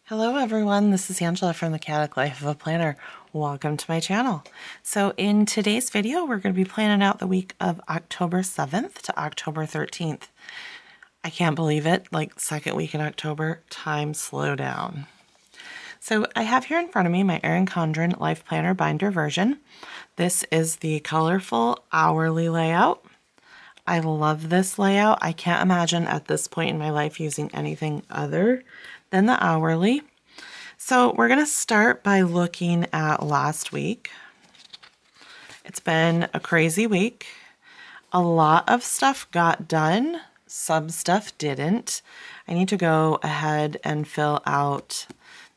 Hello everyone, this is Angela from the Chaotic Life of a Planner. Welcome to my channel. So in today's video, we're going to be planning out the week of October 7th to October 13th. I can't believe it, like second week in October, time slow down. So I have here in front of me my Erin Condren Life Planner Binder version. This is the colorful hourly layout. I love this layout. I can't imagine at this point in my life using anything other than the hourly. So we're going to start by looking at last week. It's been a crazy week. A lot of stuff got done. Some stuff didn't. I need to go ahead and fill out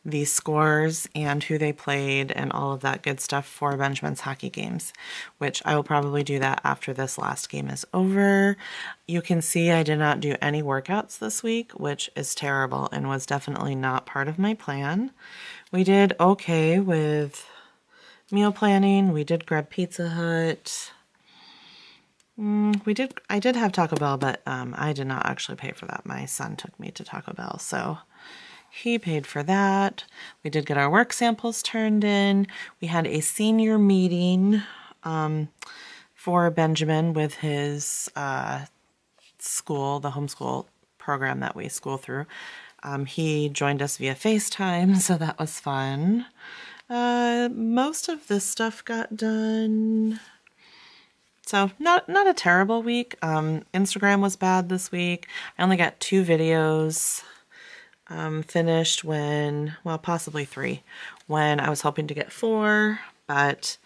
the scores and who they played and all of that good stuff for Benjamin's hockey games, which I will probably do that after this last game is over. You can see I did not do any workouts this week, which is terrible and was definitely not part of my plan. We did okay with meal planning. We did grab Pizza Hut. I did have Taco Bell, but I did not actually pay for that. My son took me to Taco Bell, so he paid for that. We did get our work samples turned in. We had a senior meeting for Benjamin with his school, the homeschool program that we school through. He joined us via FaceTime, so that was fun. Most of this stuff got done. So not a terrible week. Instagram was bad this week. I only got 2 videos finished when, well, possibly 3, when I was hoping to get 4, but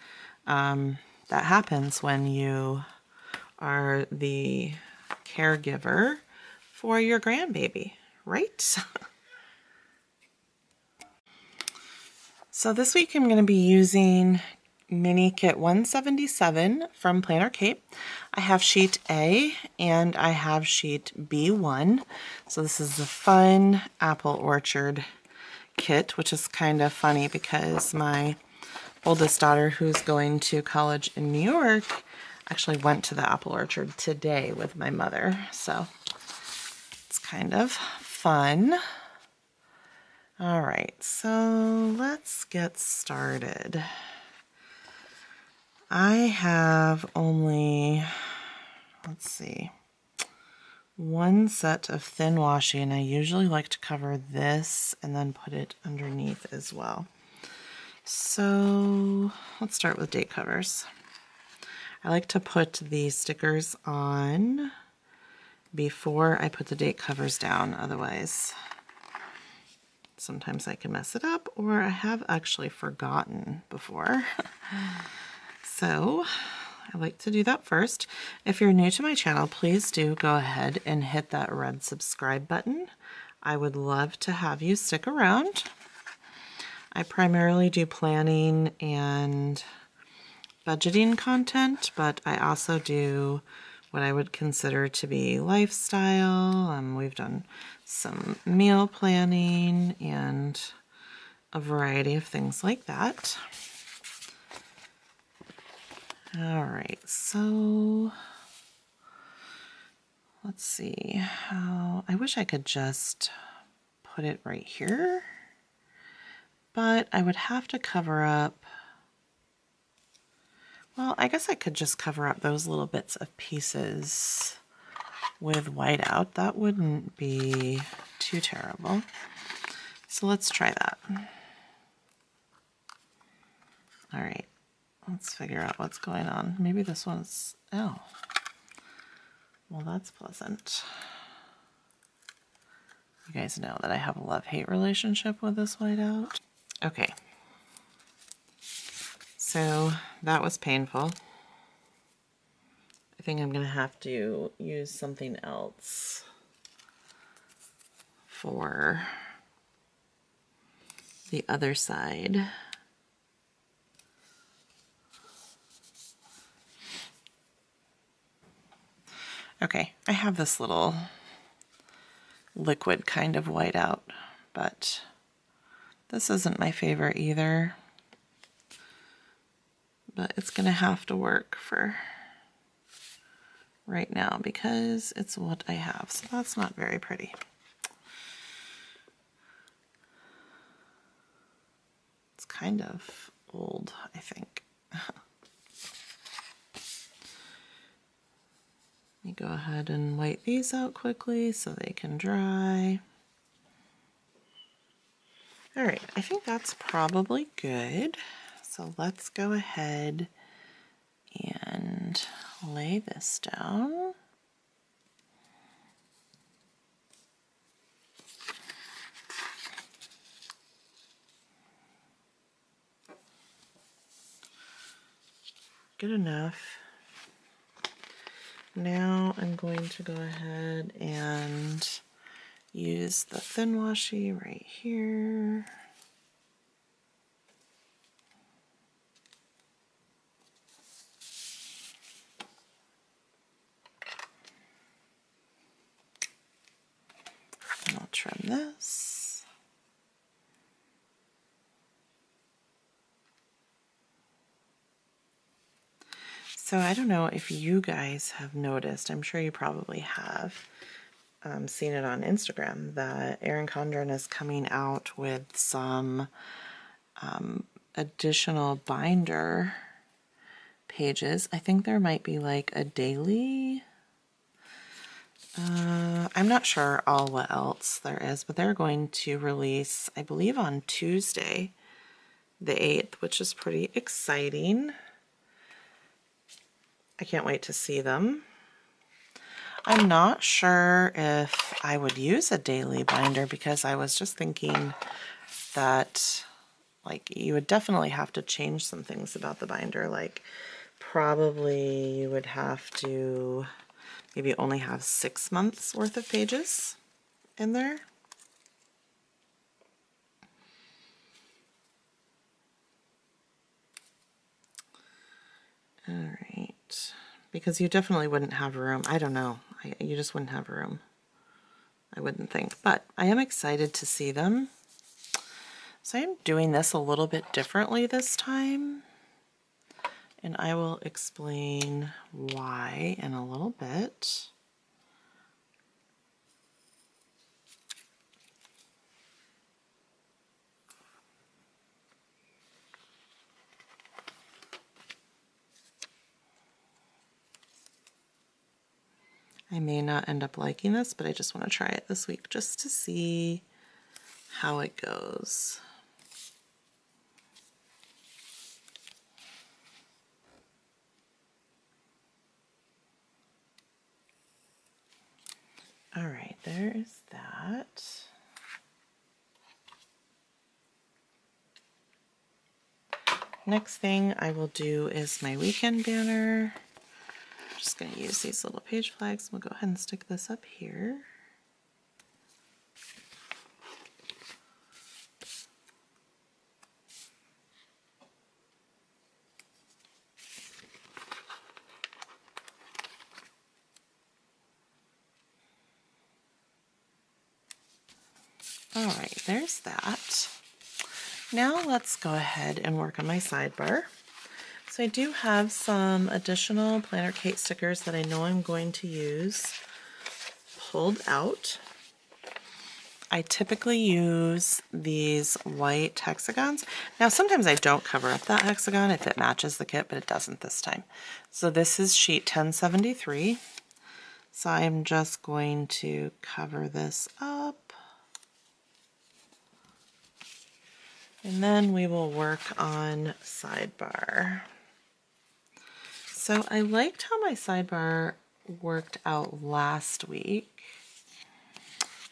that happens when you are the caregiver for your grandbaby, right? So this week I'm going to be using Mini Kit 177 from Planner Cait. I have sheet A and I have sheet B1. So this is the fun apple orchard kit, which is kind of funny because my oldest daughter, who's going to college in New York, actually went to the apple orchard today with my mother. So it's kind of fun. All right, so let's get started. I have only, let's see, 1 set of thin washi, and I usually like to cover this and then put it underneath as well. So let's start with date covers. I like to put the stickers on before I put the date covers down, otherwise sometimes I can mess it up, or I have actually forgotten before. So I like to do that first. If you're new to my channel, please do go ahead and hit that red subscribe button. I would love to have you stick around. I primarily do planning and budgeting content, but I also do what I would consider to be lifestyle. We've done some meal planning and a variety of things like that. All right, so let's see how, I wish I could just put it right here, but I would have to cover up, well, I guess I could just cover up those little bits of pieces with whiteout. That wouldn't be too terrible. So let's try that. All right. Let's figure out what's going on. Maybe this one's, oh, well, that's pleasant. You guys know that I have a love-hate relationship with this whiteout. Okay. So that was painful. I think I'm going to have to use something else for the other side. Okay, I have this little liquid kind of whiteout, but this isn't my favorite either. But it's gonna have to work for right now because it's what I have. So that's not very pretty. kind of old, I think. Let me go ahead and wipe these out quickly so they can dry. All right, I think that's probably good. So let's go ahead and lay this down. Good enough. Now I'm going to go ahead and use the thin washi right here. And I'll trim this. So I don't know if you guys have noticed, I'm sure you probably have seen it on Instagram, that Erin Condren is coming out with some additional binder pages. I think there might be like a daily, I'm not sure all what else there is, but they're going to release, I believe, on Tuesday the 8th, which is pretty exciting. I can't wait to see them. I'm not sure if I would use a daily binder because I was just thinking that like you would definitely have to change some things about the binder. Like probably you would have to maybe only have 6 months worth of pages in there. All right, because you definitely wouldn't have room. I don't know. You just wouldn't have room, I wouldn't think. But I am excited to see them. So I'm doing this a little bit differently this time, and I will explain why in a little bit. I may not end up liking this, but I just want to try it this week just to see how it goes. All right, there is that. Next thing I will do is my weekend banner. I'm just going to use these little page flags. We'll go ahead and stick this up here. All right, there's that. Now let's go ahead and work on my sidebar. So I do have some additional Planner Cait stickers that I know I'm going to use pulled out. I typically use these white hexagons. Now sometimes I don't cover up that hexagon if it matches the kit, but it doesn't this time. So this is sheet 1073. So I'm just going to cover this up. And then we will work on sidebar. So I liked how my sidebar worked out last week.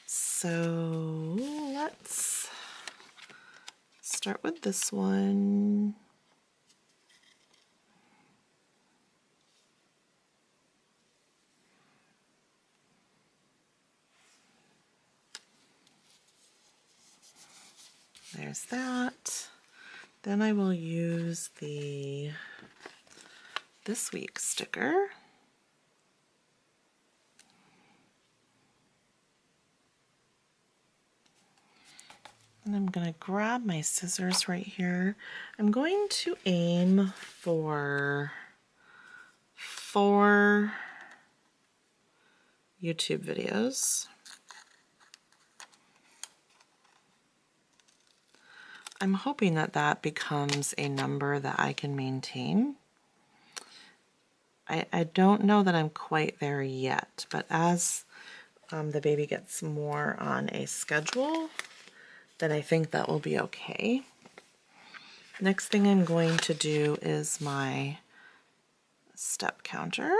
So let's start with this one. There's that. Then I will use the this week sticker. And I'm going to grab my scissors right here. I'm going to aim for 4 YouTube videos. I'm hoping that that becomes a number that I can maintain. I don't know that I'm quite there yet, but as the baby gets more on a schedule, then I think that will be okay. Next thing I'm going to do is my step counter.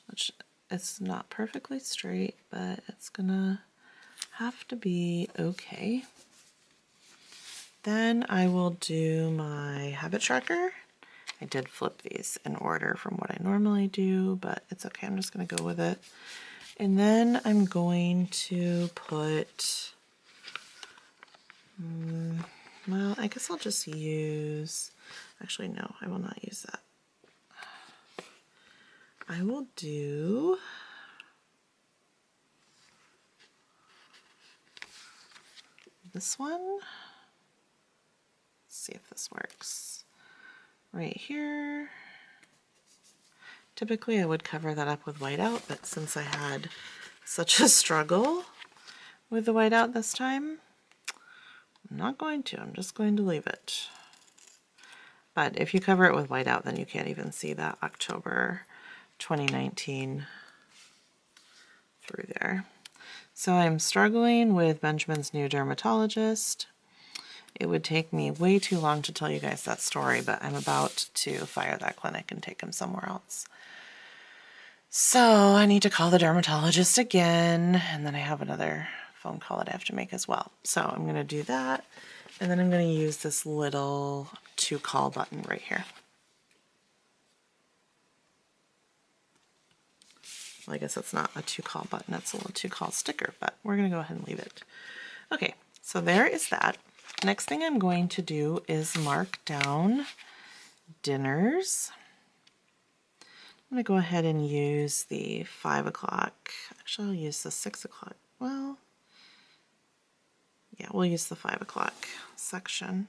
Which it's not perfectly straight, but it's gonna have to be okay. Then I will do my habit tracker. I did flip these in order from what I normally do, but it's okay, I'm just gonna go with it. And then I'm going to put, well, I guess I'll just use, actually no, I will not use that. I will do this one. Let's see if this works. Right here. Typically I would cover that up with whiteout, but since I had such a struggle with the whiteout this time, I'm not going to. I'm just going to leave it. But if you cover it with whiteout, then you can't even see that October 2019 through there. So I'm struggling with Benjamin's new dermatologist. It would take me way too long to tell you guys that story, but I'm about to fire that clinic and take him somewhere else. So I need to call the dermatologist again, and then I have another phone call that I have to make as well. So I'm going to do that, and then I'm going to use this little to-call button right here. Well, I guess it's not a to-call button, it's a little to-call sticker, but we're going to go ahead and leave it. Okay, so there is that. Next thing I'm going to do is mark down dinners. I'm going to go ahead and use the 5 o'clock. Actually, I'll use the 6 o'clock. Well, yeah, we'll use the 5 o'clock section.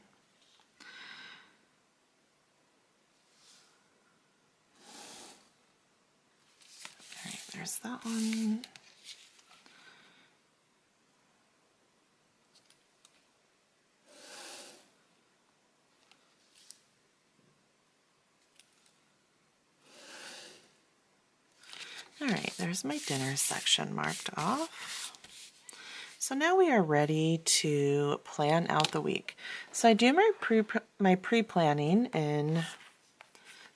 All right, there's that one. All right, there's my dinner section marked off. So now we are ready to plan out the week. So I do my pre-planning in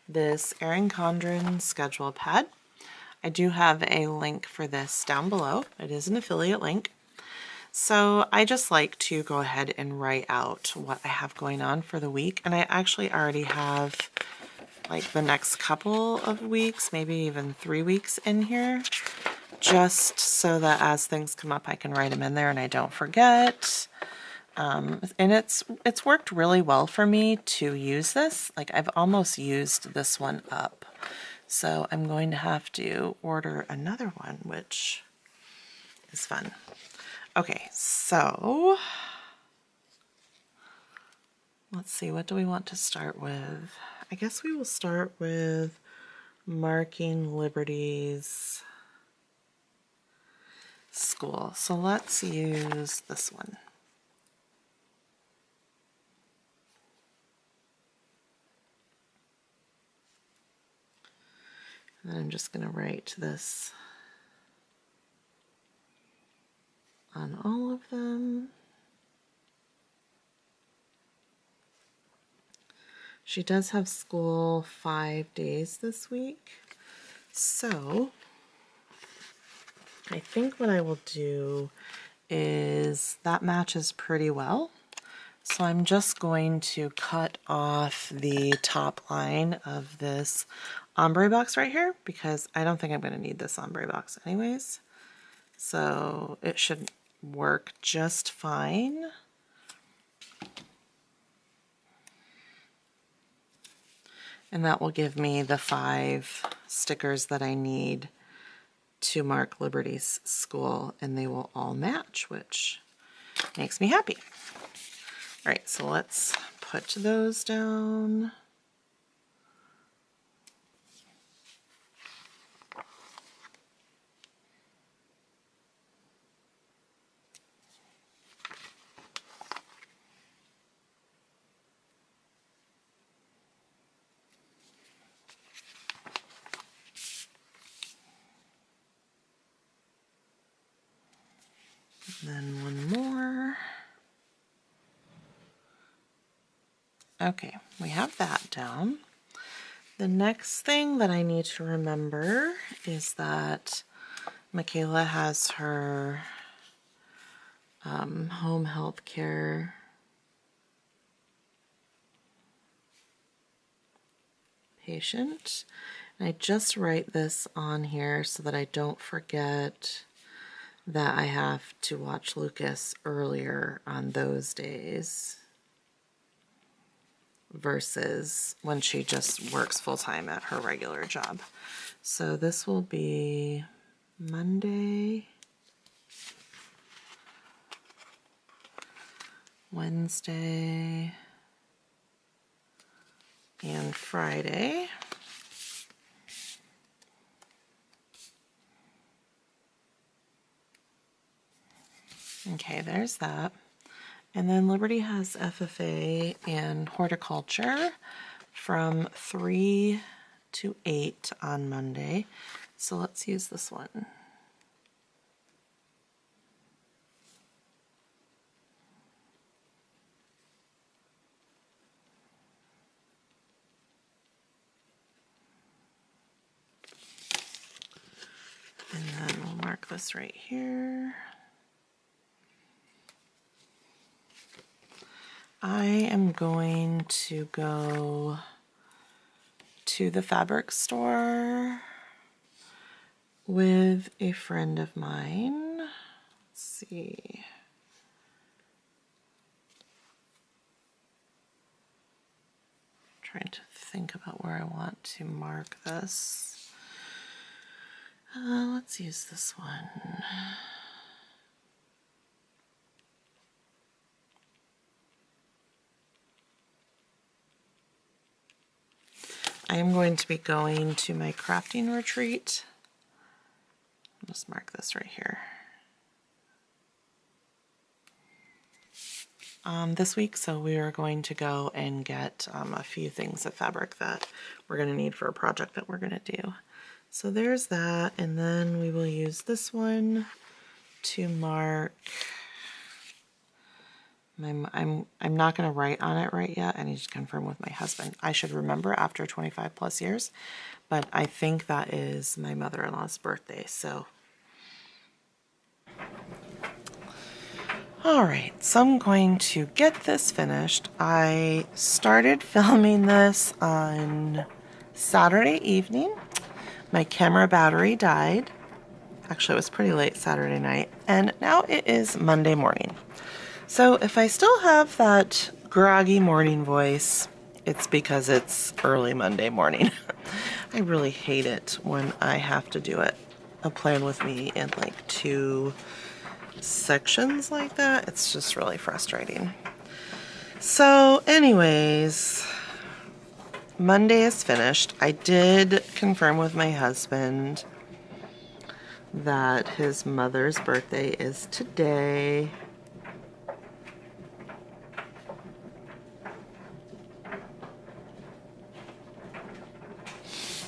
this Erin Condren schedule pad. I do have a link for this down below. It is an affiliate link. So I just like to go ahead and write out what I have going on for the week. And I actually already have like the next couple of weeks, maybe even 3 weeks in here, just so that as things come up, I can write them in there and I don't forget. And it's worked really well for me to use this. Like I've almost used this one up. So I'm going to have to order another one, which is fun. Okay, so let's see, what do we want to start with? I guess we will start with marking Liberty's school. So let's use this one. And then I'm just going to write this on all of them. She does have school 5 days this week. So I think what I will do is that matches pretty well. So I'm just going to cut off the top line of this ombre box right here because I don't think I'm going to need this ombre box anyways. So it should work just fine. And that will give me the 5 stickers that I need to mark Liberty's school, and they will all match, which makes me happy. All right, so let's put those down. Then one more. Okay, we have that down. The next thing that I need to remember is that Michaela has her home health care patient. And I just write this on here so that I don't forget that I have to watch Lucas earlier on those days versus when she just works full-time at her regular job. So this will be Monday, Wednesday, and Friday. Okay, there's that. And then Liberty has FFA and horticulture from 3 to 8 on Monday. So let's use this one. And then we'll mark this right here. I am going to go to the fabric store with a friend of mine. Let's see. Trying to think about where I want to mark this. Let's use this one. I am going to be going to my crafting retreat. I'll just mark this right here. This week, so we are going to go and get a few things of fabric that we're going to need for a project that we're going to do. So there's that, and then we will use this one to mark. I'm not going to write on it right yet. I need to confirm with my husband. I should remember after 25 plus years, but I think that is my mother-in-law's birthday. So, all right. So I'm going to get this finished. I started filming this on Saturday evening. My camera battery died. Actually, it was pretty late Saturday night, and now it is Monday morning. So if I still have that groggy morning voice, it's because it's early Monday morning. I really hate it when I have to do it, a plan with me in like 2 sections like that. It's just really frustrating. So anyways, Monday is finished. I did confirm with my husband that his mother's birthday is today.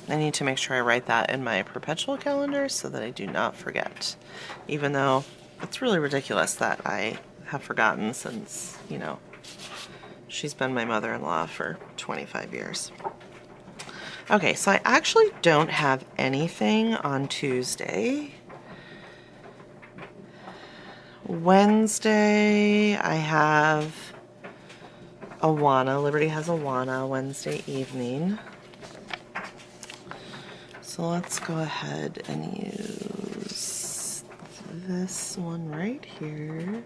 I need to make sure I write that in my perpetual calendar so that I do not forget, even though it's really ridiculous that I have forgotten since, you know, she's been my mother-in-law for 25 years. Okay, so I actually don't have anything on Tuesday. Wednesday, I have Awana. Liberty has Awana Wednesday evening. So let's go ahead and use this one right here.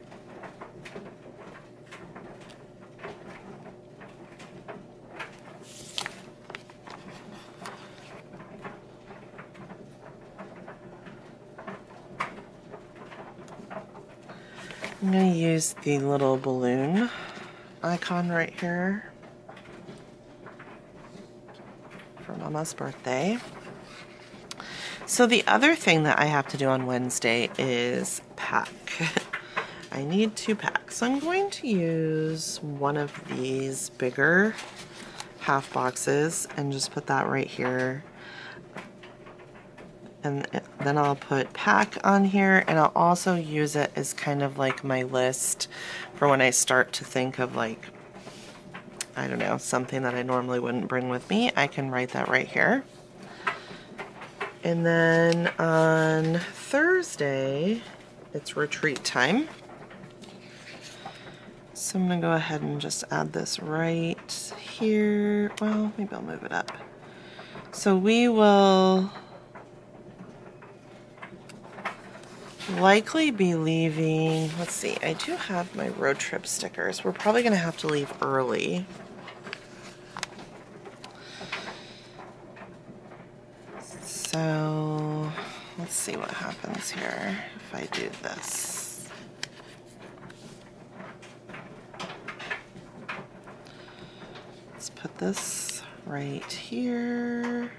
I'm going to use the little balloon icon right here for Mama's birthday. So the other thing that I have to do on Wednesday is pack. I need to pack. So I'm going to use one of these bigger half boxes and just put that right here. And then I'll put pack on here, and I'll also use it as kind of like my list for when I start to think of, like, I don't know, something that I normally wouldn't bring with me. I can write that right here. And then on Thursday, it's retreat time. So I'm gonna go ahead and just add this right here. Well, maybe I'll move it up. So we will likely be leaving, let's see, I do have my road trip stickers. We're probably gonna have to leave early. So let's see what happens here if I do this. Let's put this right here.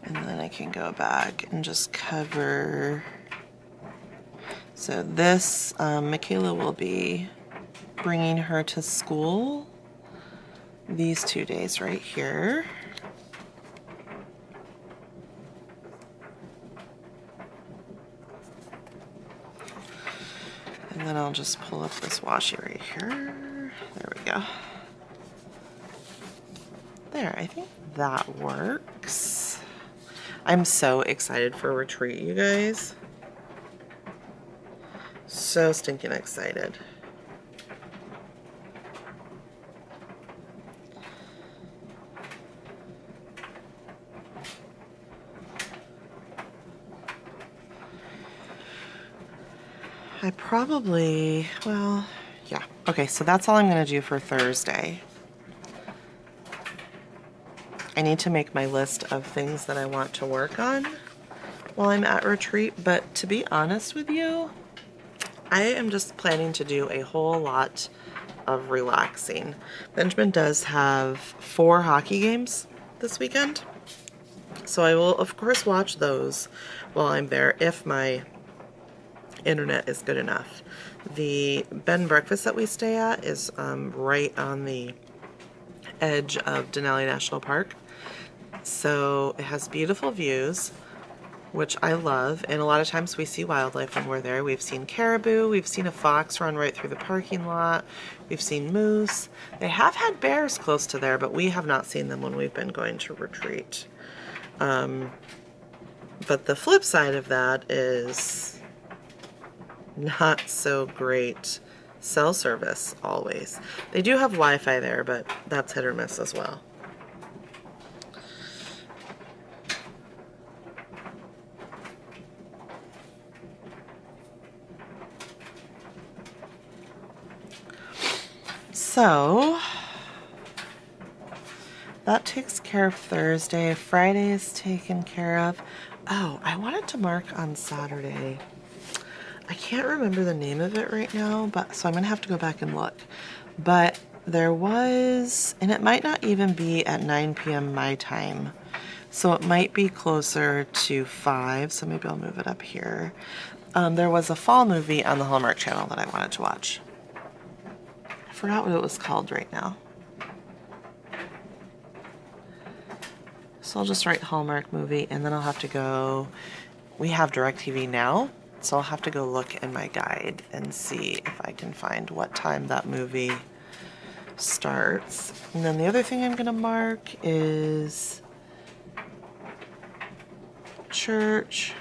And then I can go back and just cover. So this, Michaela will be bringing her to school these 2 days right here. And then I'll just pull up this washi right here. There we go. There, I think that works. I'm so excited for retreat, you guys. So stinking excited. I probably, well, yeah. Okay, so that's all I'm gonna do for Thursday. I need to make my list of things that I want to work on while I'm at retreat, but to be honest with you, I am just planning to do a whole lot of relaxing. Benjamin does have 4 hockey games this weekend, so I will of course watch those while I'm there if my internet is good enough. The bed and breakfast that we stay at is right on the edge of Denali National Park. So it has beautiful views, which I love, and a lot of times we see wildlife when we're there. We've seen caribou, we've seen a fox run right through the parking lot, we've seen moose. They have had bears close to there, but we have not seen them when we've been going to retreat. But the flip side of that is not so great cell service always. They do have Wi-Fi there, but that's hit or miss as well. So that takes care of Thursday. Friday is taken care of. Oh, I wanted to mark on Saturday. I can't remember the name of it right now, but so I'm gonna have to go back and look. But there was, and it might not even be at 9 p.m. my time, so it might be closer to 5, so maybe I'll move it up here. There was a fall movie on the Hallmark Channel that I wanted to watch. I forgot what it was called right now. So I'll just write Hallmark movie, and then I'll have to go, we have DirecTV now, so I'll have to go look in my guide and see if I can find what time that movie starts. And then the other thing I'm gonna mark is church.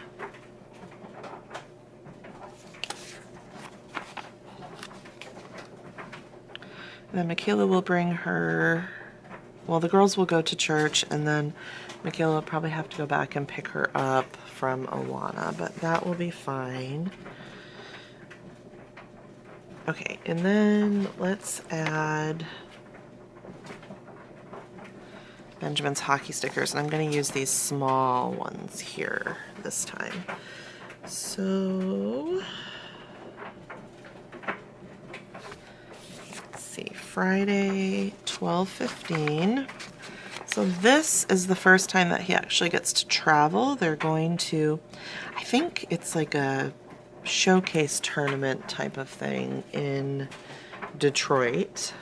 And then Michaela will bring her, well, the girls will go to church, and then Michaela will probably have to go back and pick her up from Awana, but that will be fine. Okay, and then let's add Benjamin's hockey stickers, and I'm going to use these small ones here this time. So let's see, Friday, 12:15. So this is the first time that he actually gets to travel. They're going to, I think it's like a showcase tournament type of thing in Detroit.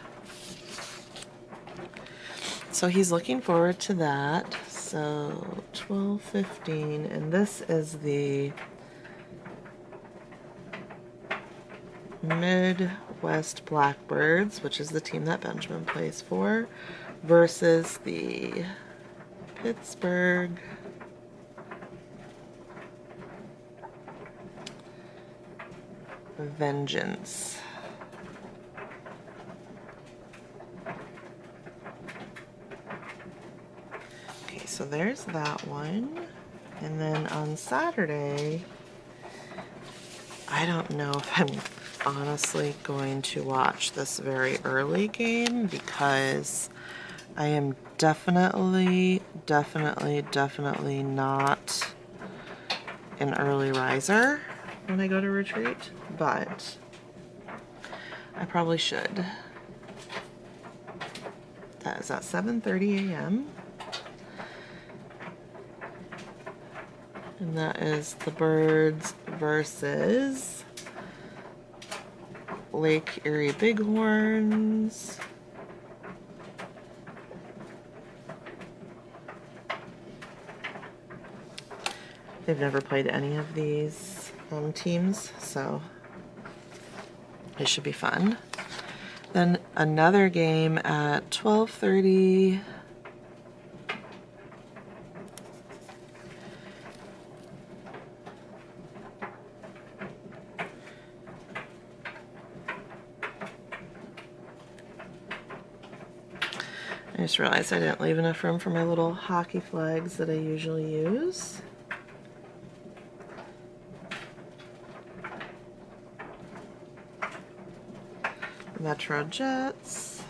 So he's looking forward to that. So 12:15, and this is the Midwest Blackbirds, which is the team that Benjamin plays for, versus the Pittsburgh Vengeance. Okay, so there's that one. And then on Saturday, I don't know if I'm honestly going to watch this very early game because I am definitely not an early riser when I go to retreat, but I probably should. That is at 7:30 a.m. And that is the Birds versus Lake Erie Bighorns. They've never played any of these teams, so it should be fun. Then another game at 12:30. I just realized I didn't leave enough room for my little hockey flags that I usually use. Metro Jets.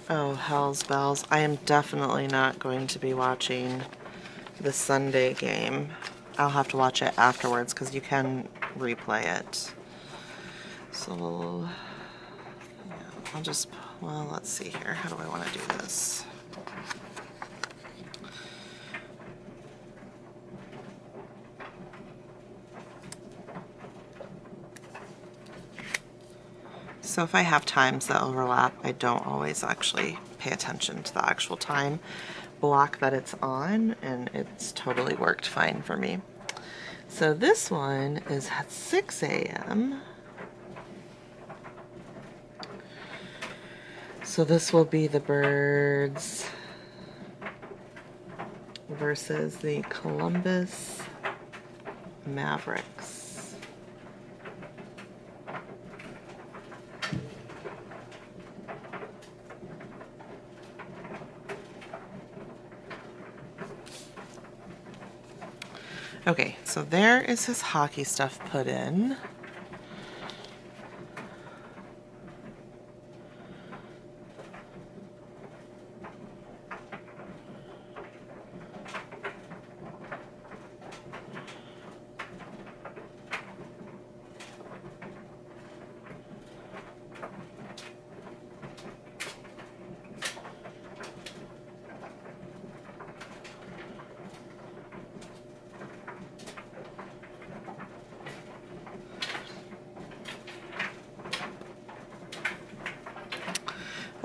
Oh, hell's bells. I am definitely not going to be watching the Sunday game. I'll have to watch it afterwards because you can replay it. So, yeah, I'll just, well, let's see here. How do I want to do this? So if I have times that overlap, I don't always actually pay attention to the actual time block that it's on, and it's totally worked fine for me. So this one is at 6 a.m. So this will be the Birds versus the Columbus Mavericks. Okay, so there is his hockey stuff put in.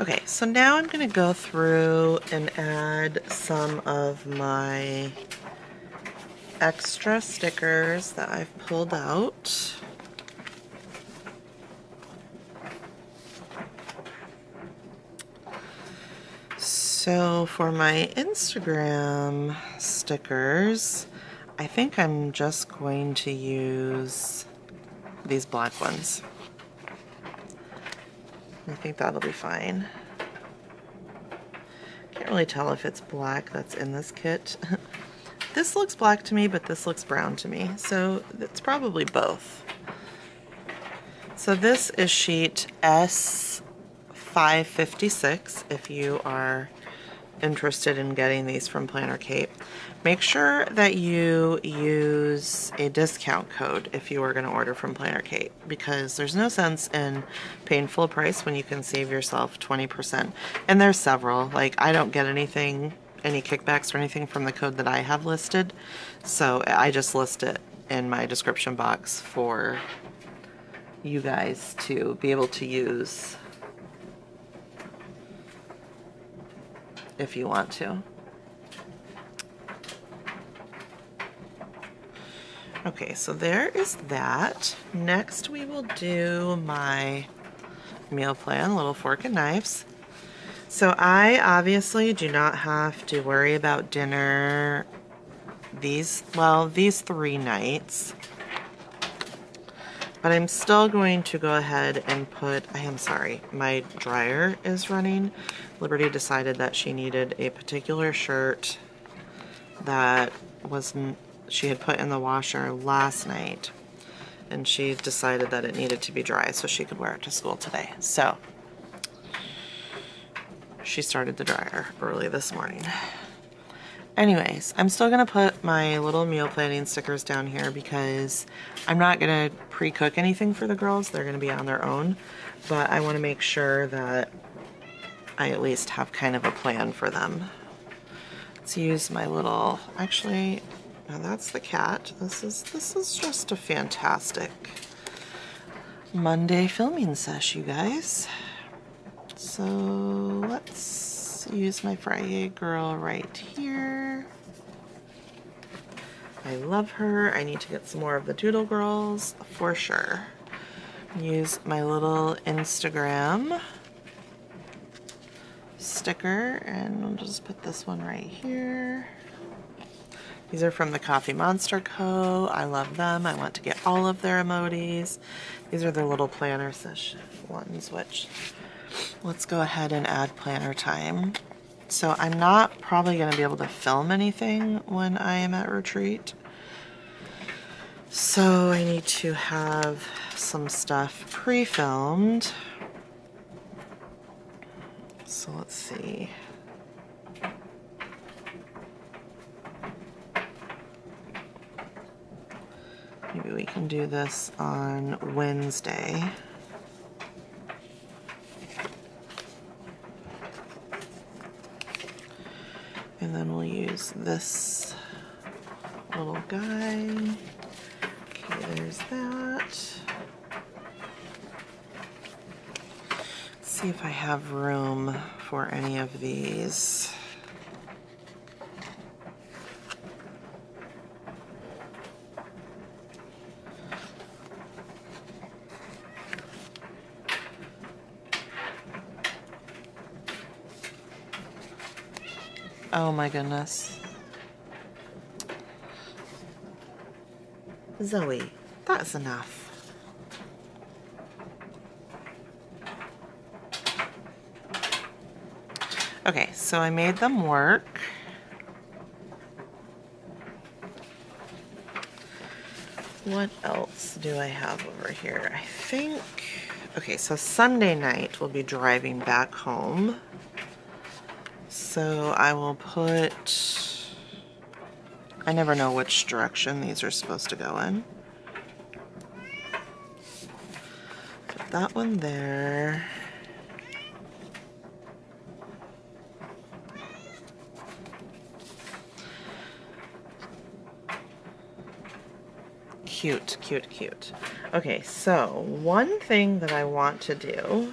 Okay, so now I'm going to go through and add some of my extra stickers that I've pulled out. So for my Instagram stickers, I think I'm just going to use these black ones. I think that'll be fine. Can't really tell if it's black that's in this kit. This looks black to me, but this looks brown to me, so it's probably both. So this is sheet S556 if you are interested in getting these from Planner Cait. Make sure that you use a discount code if you are going to order from Planner Cait, because there's no sense in paying full price when you can save yourself 20%. And there's several. Like, I don't get anything, any kickbacks or anything from the code that I have listed, so I just list it in my description box for you guys to be able to use if you want to. Okay, so there is that. Next we will do my meal plan, little fork and knives. So I obviously do not have to worry about dinner these 3 nights. But I'm still going to go ahead and put, I am sorry, my dryer is running. Liberty decided that she needed a particular shirt that she had put in the washer last night, and she decided that it needed to be dry so she could wear it to school today. So she started the dryer early this morning. Anyways, I'm still gonna put my little meal planning stickers down here because I'm not gonna pre-cook anything for the girls. They're gonna be on their own, but I wanna make sure that I at least have kind of a plan for them. Let's use my little, actually, now that's the cat. This is just a fantastic Monday filming sesh, you guys. So let's use my Friday girl right here. I love her. I need to get some more of the Doodle Girls for sure. Use my little Instagram sticker, and I'll just put this one right here. These are from the CoffeeMonsterzCo. I love them. I want to get all of their emojis. These are their little planner sesh ones, which let's go ahead and add planner time. So I'm not probably going to be able to film anything when I am at retreat. So I need to have some stuff pre-filmed. So let's see. Maybe we can do this on Wednesday. And then we'll use this little guy. Okay, there's that. Let's see if I have room for any of these. Oh my goodness. Zoe, that's enough. Okay, so I made them work. What else do I have over here? I think, okay, so Sunday night we'll be driving back home. So I will put, I never know which direction these are supposed to go in. Put that one there. Cute, cute, cute. Okay, so one thing that I want to do,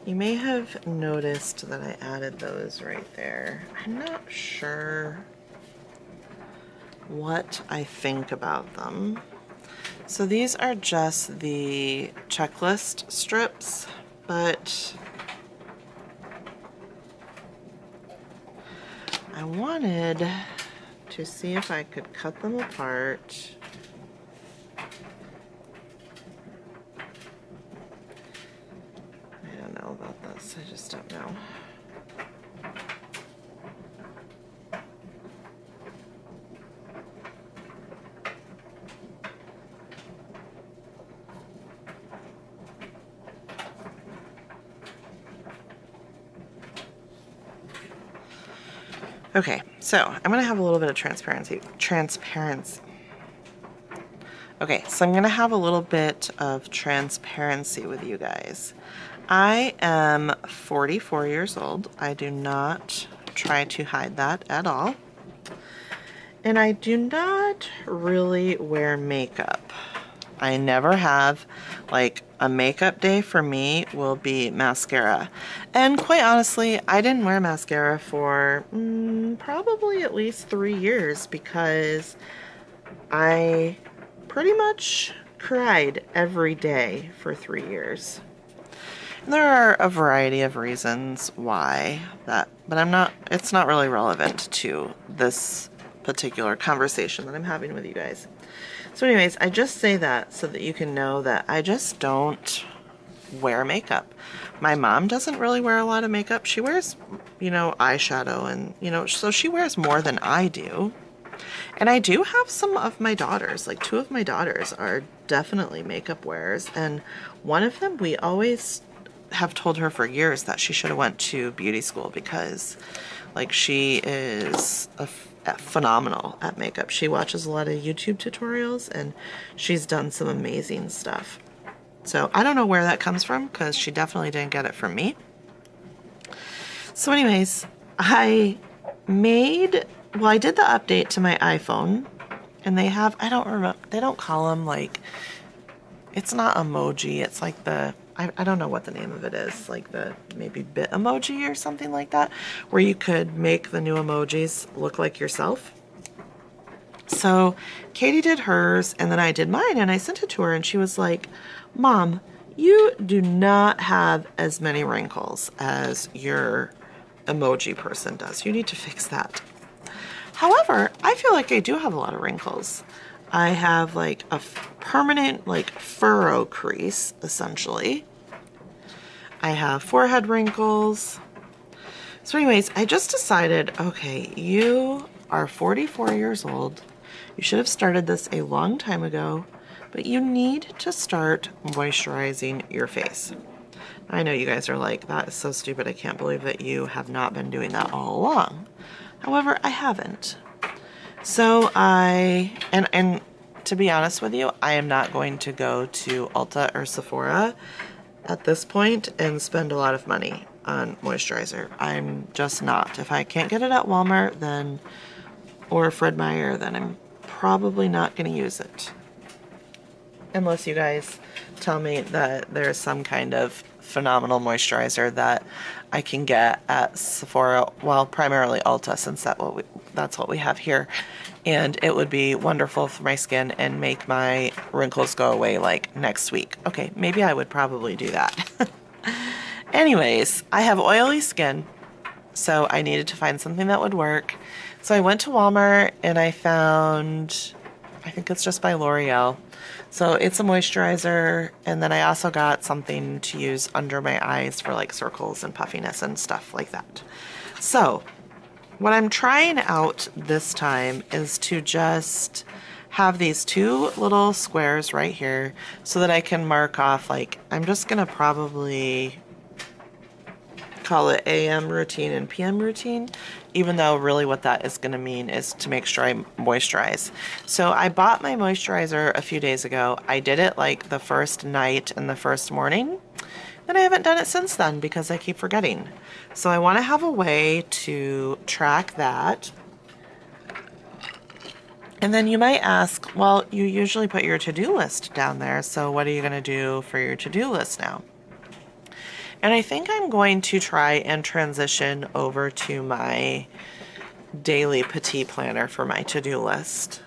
you may have noticed that I added those right there. I'm not sure what I think about them. So these are just the checklist strips, but I wanted to see if I could cut them apart. I don't know about this, I just don't know. Okay, so I'm gonna have a little bit of transparency. Okay, so I'm gonna have a little bit of transparency with you guys. I am 44 years old. I do not try to hide that at all. And I do not really wear makeup. I never have. Like, a makeup day for me will be mascara. And quite honestly, I didn't wear mascara for probably at least 3 years because I pretty much cried every day for 3 years. And there are a variety of reasons why that, but it's not really relevant to this particular conversation that I'm having with you guys. So anyways, I just say that so that you can know that I just don't wear makeup. My mom doesn't really wear a lot of makeup. She wears, eyeshadow and, so she wears more than I do. And I do have some of my daughters, like 2 of my daughters are definitely makeup wearers. And one of them, we always have told her for years that she should have went to beauty school because like she is phenomenal at makeup. She watches a lot of YouTube tutorials and she's done some amazing stuff. So I don't know where that comes from because she definitely didn't get it from me. So anyways, I did the update to my iPhone and they have, I don't remember, they don't call them like, it's not emoji, it's like I don't know what the name of it is, like the maybe bit emoji or something like that, where you could make the new emojis look like yourself. So Katie did hers and then I did mine and I sent it to her and she was like, Mom, you do not have as many wrinkles as your emoji person does. You need to fix that. However, I feel like I do have a lot of wrinkles. I have like a permanent like furrow crease, essentially. I have forehead wrinkles. So anyways, I just decided, okay, you are 44 years old. You should have started this a long time ago, but you need to start moisturizing your face. I know you guys are like, that is so stupid. I can't believe that you have not been doing that all along. However, I haven't. So and to be honest with you, I am not going to go to Ulta or Sephora at this point and spend a lot of money on moisturizer. I'm just not. If I can't get it at Walmart then, or Fred Meyer, then I'm probably not going to use it. Unless you guys tell me that there's some kind of phenomenal moisturizer that I can get at Sephora, well, primarily Ulta, since that's what we have here. And it would be wonderful for my skin and make my wrinkles go away like next week. Okay, maybe I would probably do that. Anyways, I have oily skin, so I needed to find something that would work. So I went to Walmart and I found, I think it's just by L'Oreal. So it's a moisturizer, and then I also got something to use under my eyes for like circles and puffiness and stuff like that. So what I'm trying out this time is to just have these 2 little squares right here so that I can mark off, like, I'm just gonna probably call it AM routine and PM routine, even though really what that is going to mean is to make sure I moisturize. So I bought my moisturizer a few days ago. I did it like the first night and the first morning. Then I haven't done it since then because I keep forgetting. So I want to have a way to track that. And then you might ask, well, you usually put your to-do list down there, so what are you going to do for your to-do list now? And I think I'm going to try and transition over to my daily petite planner for my to-do list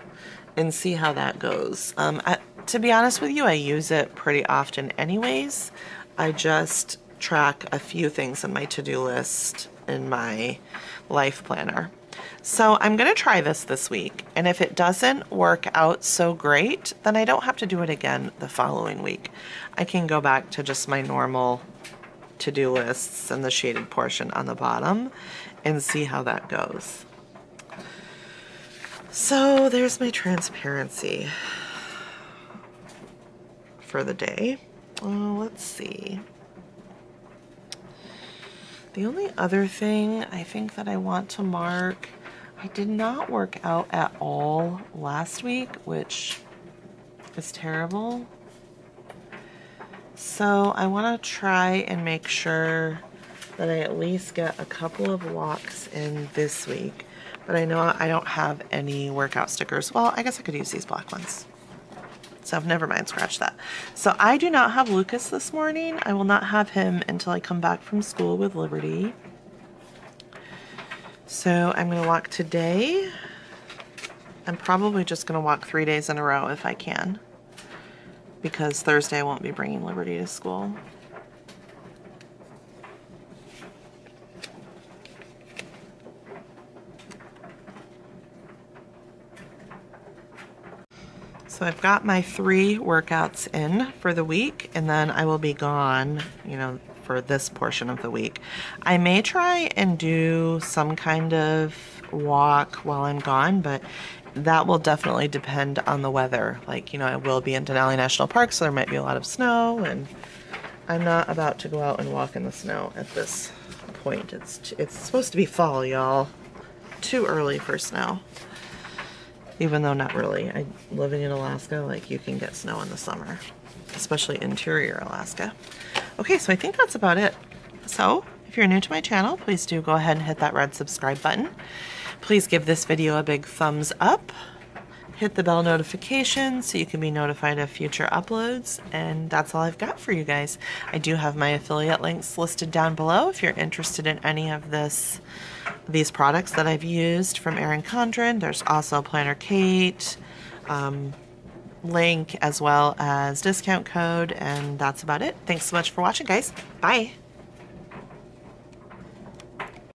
and see how that goes. To be honest with you, I use it pretty often anyways. I just track a few things in my to-do list in my life planner. So I'm going to try this week, and if it doesn't work out so great, then I don't have to do it again the following week. I can go back to just my normal to-do lists and the shaded portion on the bottom and see how that goes. So there's my transparency for the day. Let's see. The only other thing I think that I want to mark, I did not work out at all last week, which is terrible. So I want to try and make sure that I at least get a couple of walks in this week. But I know I don't have any workout stickers. Well, I guess I could use these black ones. So never mind, scratch that. So I do not have Lucas this morning. I will not have him until I come back from school with Liberty. So I'm going to walk today. I'm probably just going to walk 3 days in a row if I can, because Thursday I won't be bringing Liberty to school. So I've got my 3 workouts in for the week, and then I will be gone, you know, for this portion of the week. I may try and do some kind of walk while I'm gone, but that will definitely depend on the weather. Like, you know, I will be in Denali National Park, so there might be a lot of snow, and I'm not about to go out and walk in the snow at this point. It's supposed to be fall, y'all. Too early for snow. Even though not really. Living in Alaska, like, you can get snow in the summer, especially interior Alaska. Okay, so I think that's about it. So if you're new to my channel, please do go ahead and hit that red subscribe button. Please give this video a big thumbs up. Hit the bell notification so you can be notified of future uploads. And that's all I've got for you guys. I do have my affiliate links listed down below if you're interested in any of these products that I've used from Erin Condren. There's also Planner Cait link, as well as discount code, and that's about it. Thanks so much for watching, guys. Bye.